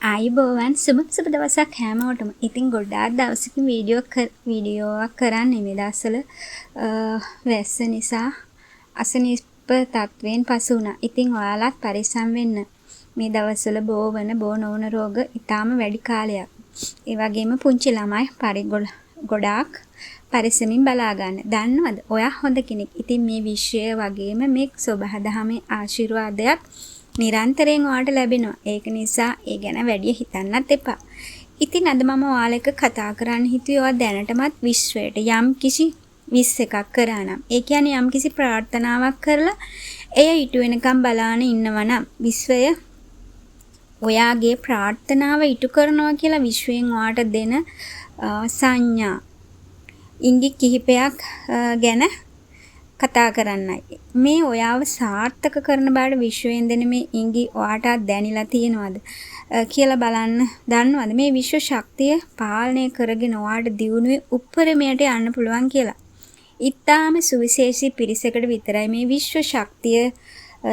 ආයුබෝවන් සුබ දවසක් හැමෝටම. ඉතින් ගොඩාක් දවසකින් වීඩියෝවක් කරන්නේ මේ දවස්වල වැස්ස නිසා අසනීප තත්වයෙන් පසු වුණා. ඉතින් ඔයාලත් පරිස්සම් වෙන්න. මේ දවස්වල බෝ නොවන රෝග ඊටාම වැඩි කාලයක්. ඒ වගේම පුංචි ළමයි ගොඩාක් පරිස්සමින් බලා ගන්න. දන්නවද? ඔයා හොඳ කෙනෙක්. ඉතින් මේ විශ්වය වගේම මේ සබහදහමේ ආශිර්වාදයක් නිරන්තරයෙන් ඔයාලට ලැබෙනවා. ඒක නිසා ඒ ගැන වැඩි හිතන්නත් එපා. ඉතින් අද මම ඔයාලා එක්ක කතා කරන්න හිතුවේ ඔයා දැනටමත් විශ්වයට යම් කිසි විස් එකක් කරා නම්. ඒ කියන්නේ යම් කිසි ප්‍රාර්ථනාවක් කරලා එය ඉටු වෙනකම් බලාන ඉන්නවා නම් විශ්වය ඔයාගේ ප්‍රාර්ථනාව ඉටු කරනවා කියලා විශ්වයෙන් ඔයාට දෙන සංඥා ඉංගි කිහිපයක් ගැන කතා කරන්නයි. මේ ඔයාව සාර්ථක කරන බාට විශ්වයෙන් දෙන මේ ඉංගි ඔයාට දැනිලා තියෙනවද කියලා බලන්න. දන්නවද මේ විශ්ව ශක්තිය පාලනය කරගෙන ඔයාට දියුණුවේ උප්පරමයට යන්න පුළුවන් කියලා. ඊටාම සුවිශේෂී පිරිසකට විතරයි මේ විශ්ව ශක්තිය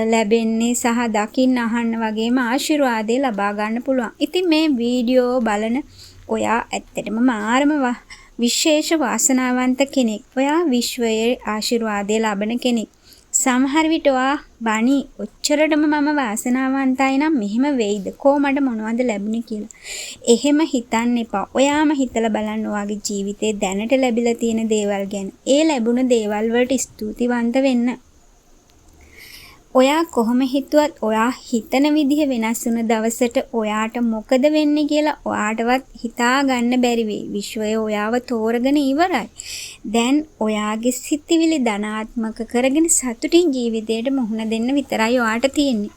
ලැබෙන්නේ සහ දකින්න අහන්න වගේම ආශිර්වාදේ ලබා ගන්න පුළුවන්. ඉතින් මේ වීඩියෝ බලන ඔයා ඇත්තටම මාරම විශේෂ වාසනාවන්ත කෙනෙක්. ඔයා විශ්වයේ ආශිර්වාදය ලබන කෙනෙක්. සමහර විට ඔයා බණි ඔච්චරටම මම වාසනාවන්තයි නම් මෙහෙම වෙයිද? කොහොමද මොනවද ලැබුණේ කියලා. එහෙම හිතන්න එපා. ඔයාම හිතලා බලන්න ඔයාගේ ජීවිතේ දැනට ලැබිලා තියෙන දේවල් ගැන. ඒ ලැබුණ දේවල් වලට ස්තුතිවන්ත වෙන්න. ඔයා කොහොම හිතුවත් ඔයා හිතන විදිහ වෙනස් වුණ දවසට ඔයාට මොකද වෙන්නේ කියලා ඔයාටවත් හිතා ගන්න බැරි වෙයි. විශ්වය ඔයාව තෝරගෙන ඉවරයි. දැන් ඔයාගේ සිතිවිලි ධනාත්මක කරගෙන සතුටින් ජීවිතයට මුහුණ දෙන්න විතරයි ඔයාට තියෙන්නේ.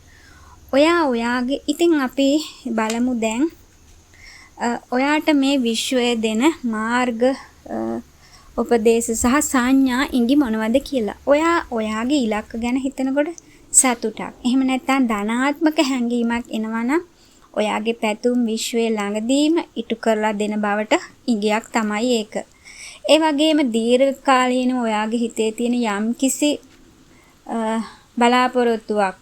ඔයාගේ ඉතින් අපි බලමු දැන් ඔයාට මේ විශ්වය දෙන මාර්ග උපදේශ සහ සංඥා ඉඟි මොනවද කියලා. ඔයාගේ ඉලක්ක ගැන හිතනකොට සතුටක්. එහෙම නැත්නම් ධනාත්මක හැඟීමක් එනවනම් ඔයාගේ පැතුම් විශ්වයේ ළඟදීම ඉටු කරලා දෙන බවට ඉඟියක් තමයි ඒක. ඒ වගේම දීර්ඝ කාලීනව ඔයාගේ හිතේ තියෙන යම්කිසි බලාපොරොත්තුවක්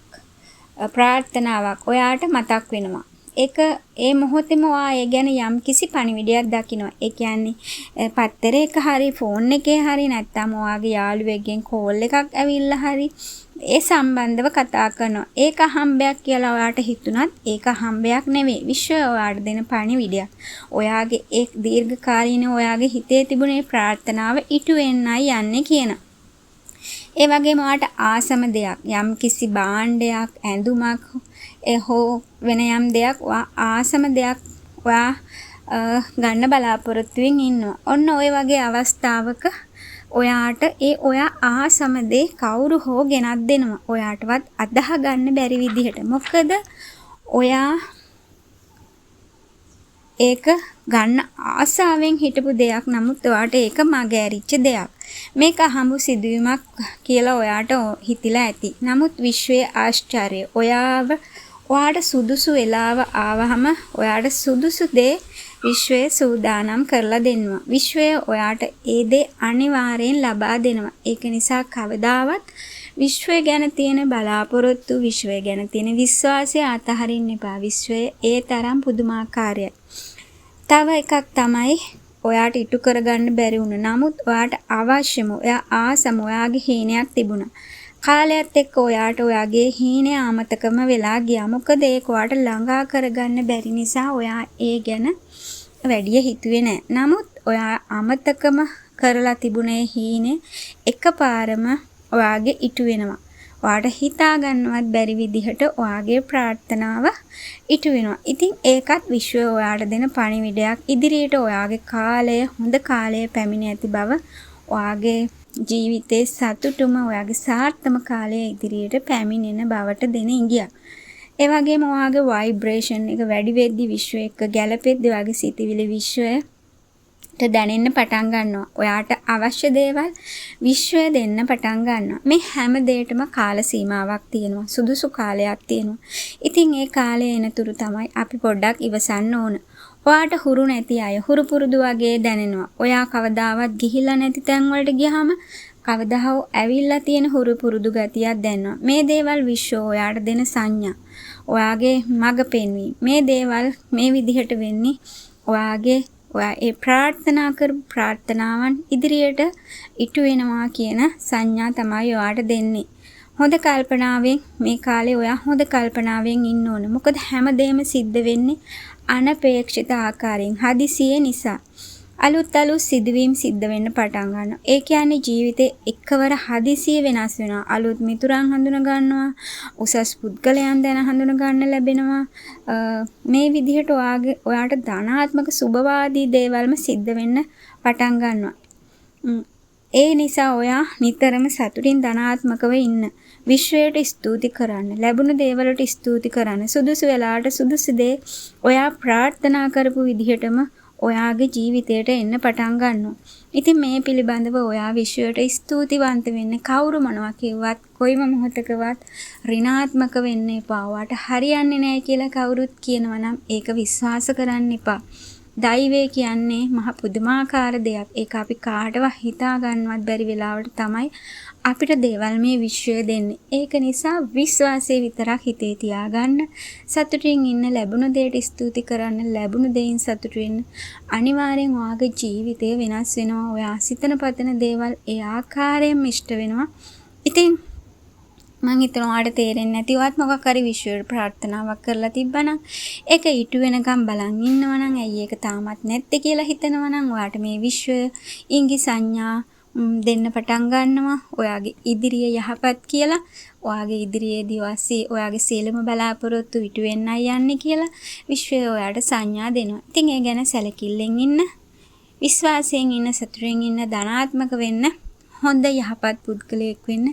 ප්‍රාර්ථනාවක් ඔයාට මතක් වෙනවා. ඒ මොහොතේම ඔයා ඒ ගැන යම්කිසි පණිවිඩයක් දකිනවා. ඒ කියන්නේ පත්තරයක හරි ෆෝන් එකේ හරි නැත්නම් ඔයාගේ යාළුවෙක්ගෙන් කෝල් එකක් ඇවිල්ලා හරි ඒ සම්බන්ධව කතා කරනවා. ඒක අහම්බයක් කියලා ඔයාට හිතුණත් ඒක අහම්බයක් නෙවෙයි. විශ්වය ඔයාට දෙන පණිවිඩයක්. ඔයාගේ ඒ දීර්ඝ කාලීනව ඔයාගේ හිතේ තිබුණේ ප්‍රාර්ථනාව ඉටු වෙන්නයි යන්නේ කියන. ඒ වගේම ඔයාට ආසම දෙයක් යම්කිසි භාණ්ඩයක් ඇඳුමක් හෝ වෙන යම් දෙයක් ආසම දෙයක් ඔයා ගන්න බලාපොරොත්තුෙන් ඉන්නවා. ඔන්න ඔය වගේ අවස්ථාවක ඔයාට ඔයා ආසම දේ කවුරු හෝ ගෙනත් දෙනවා. ඔයාටවත් අදාහ ගන්න බැරි විදිහට. මොකද ඔයා ඒක ගන්න ආසාවෙන් හිටපු දෙයක්. නමුත් ඔයාට ඒක මගහැරිච්ච දෙයක්. මේක හමු සිදුවීමක් කියලා ඔයාට හිතිලා ඇති. නමුත් විශ්වයේ ආශ්චර්යය ඔයාට සුදුසු වෙලාව ආවහම ඔයාට සුදුසු දේ විශ්වයේ සූදානම් කරලා දෙනවා. විශ්වය ඔයාට ඒ දේ අනිවාර්යෙන් ලබා දෙනවා. ඒක නිසා කවදාවත් විශ්වය ගැන තියෙන බලාපොරොත්තු විශ්වය ගැන තියෙන විශ්වාසය අතහරින්න එපා. විශ්වය ඒ තරම් පුදුමාකාරයි. තව එකක් තමයි ඔයාට ඉටු කරගන්න බැරි වුණ. නමුත් ඔයාට අවශ්‍යම ඔයා ආසම ඔයාගේ හීනයක් තිබුණා. කාලයත් එක්ක ඔයාට ඔයාගේ හීනය අමතකම වෙලා ගියා. මොකද ඒක ඔයාට ළඟා කරගන්න බැරි නිසා ඔයා ඒ ගැන වැඩි හිතුවේ නැහැ. නමුත් ඔයා අමතකම කරලා තිබුණේ හීනේ එකපාරම ඔයාගේ ඉටු වෙනවා. ඔයාට හිතා ගන්නවත් බැරි විදිහට ඔයාගේ ප්‍රාර්ථනාව ඉටු වෙනවා. ඉතින් ඒකත් විශ්වය ඔයාට දෙන පණිවිඩයක්. ඉදිරියට ඔයාගේ කාලය හොඳ කාලය පැමිණ ඇති බව ඔයාගේ ජීවිතේ සතුටුම ඔයාගේ සාර්ථක කාලය ඉදිරියට පැමිණෙන බවට දෙන ඉඟියක්. ඒ වගේම ඔයාගේ ভাইබ්‍රේෂන් එක වැඩි වෙද්දි විශ්වය එක්ක ගැළපෙද්දි ඔයාගේ සිතිවිලි විශ්වයට දැනෙන්න පටන් ගන්නවා. ඔයාට අවශ්‍ය දේවල් විශ්වය දෙන්න පටන් ගන්නවා. මේ හැම දෙයකටම කාල සීමාවක් තියෙනවා. සුදුසු කාලයක් තියෙනවා. ඉතින් ඒ කාලය එනතුරු තමයි අපි පොඩ්ඩක් ඉවසන්න ඕන. ඔයාට හුරු නැති අය හුරු පුරුදු වගේ දැනෙනවා. ඔයා කවදාවත් ගිහිල්ලා නැති තැන් වලට ගියාම කවදා හෝ ඇවිල්ලා තියෙන හුරු පුරුදු ගතියක් දැනෙනවා. මේ දේවල් විශ්ව ඔයාට දෙන සංඥා. ඔයාගේ මඟ පෙන්වීම. මේ දේවල් මේ විදිහට වෙන්නේ ඔයා ඒ ප්‍රාර්ථනා කරපු ප්‍රාර්ථනාවන් ඉදිරියට ඉටු වෙනවා කියන සංඥා තමයි ඔයාට දෙන්නේ. හොඳ කල්පනාවෙන් මේ කාලේ ඔයා හොඳ කල්පනාවෙන් ඉන්න ඕන. මොකද හැමදේම සිද්ධ වෙන්නේ අනපේක්ෂිත ආකාරයෙන් හදිසියෙ නිසා. අලුත් සිදුවීම් සිද්ධ වෙන්න පටන් ගන්නවා. ඒ කියන්නේ ජීවිතේ එකවර හදිසියෙ වෙනස් වෙනවා. අලුත් මිතුරන් හඳුන ගන්නවා. උසස් පුද්ගලයන් දැන හඳුන ගන්න ලැබෙනවා. මේ විදිහට ඔයාට ධනාත්මක සුබවාදී දේවල්ම සිද්ධ වෙන්න පටන් ගන්නවා. ඒ නිසා ඔයා නිතරම සතුටින් ධනාත්මකව ඉන්න. විශ්වයට ස්තුති කරන්න. ලැබුණු දේවල්ට ස්තුති කරන්න. සුදුසු වෙලාවට සුදුසු දේ ඔයා ප්‍රාර්ථනා කරපු විදිහටම ඔයාගේ ජීවිතයට එන්න පටන් ගන්නවා. ඉතින් මේ පිළිබඳව ඔයා විශ්වයට ස්තුතිවන්ත වෙන්න කවුරු මොනවා කිව්වත් කොයිම මොහොතකවත් ඍණාත්මක වෙන්න එපා. ඔයාට හරියන්නේ නැහැ කියලා කවුරුත් කියනවා නම් ඒක විශ්වාස කරන්න එපා. දෛවය කියන්නේ මහ පුදුමාකාර දෙයක්. ඒක අපි කාටවත් හිතා ගන්නවත් බැරි වෙලාවට තමයි අපිට දේවල් මේ විශ්වය දෙන්නේ. ඒක නිසා විශ්වාසය විතරක් හිතේ තියාගන්න. සතුටින් ඉන්න, ලැබුණු දෙයට ස්තුති කරන්න, ලැබුණු දෙයින් සතුටු වෙන්න. අනිවාර්යෙන් ඔයාගේ ජීවිතය වෙනස් වෙනවා. ඔයා සිතන පතන දේවල් ඒ ආකාරයෙන්ම ඉෂ්ට වෙනවා. ඉතින් මං හිතනවා ඔයාලට තේරෙන්නේ නැතිවත් මොකක් හරි විශ්වයට ප්‍රාර්ථනාවක් කරලා තිබ්බනම් ඒක ඉටු වෙනකම් බලන් ඉන්නවනම් ඇයි ඒක තාමත් නැත්තේ කියලා හිතනවනම් ඔයාට මේ විශ්වය ඉංගි සංඥා දෙන්න පටන් ගන්නවා. ඔයාගේ ඉදිරිය යහපත් කියලා, ඔයාගේ ඉදිරියේදී ඔයාගේ සියලුම බලාපොරොත්තු ඉටු වෙන්නයි යන්නේ කියලා විශ්වය ඔයාට සංඥා දෙනවා. ඉතින් ඒ ගැන සැලකිල්ලෙන් ඉන්න, විශ්වාසයෙන් ඉන්න, සතුටින් ඉන්න, ධනාත්මක වෙන්න, හොඳ යහපත් පුද්ගලයෙක් වෙන්න.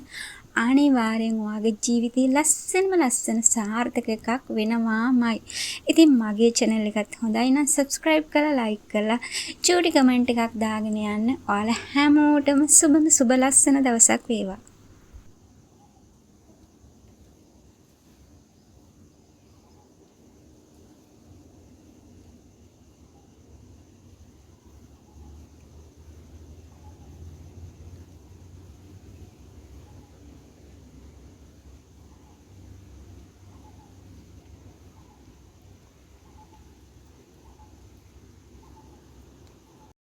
අනිවාර්යෙන් ඔයාගේ ජීවිතේ ලස්සන සාර්ථක එකක් වෙනවාමයි. ඉතින් මගේ channel එකත් හොඳයි නම් subscribe කරලා like කරලා චූටි comment එකක් දාගෙන යන්න. ඔයාලා හැමෝටම සුබ ලස්සන දවසක් වේවා.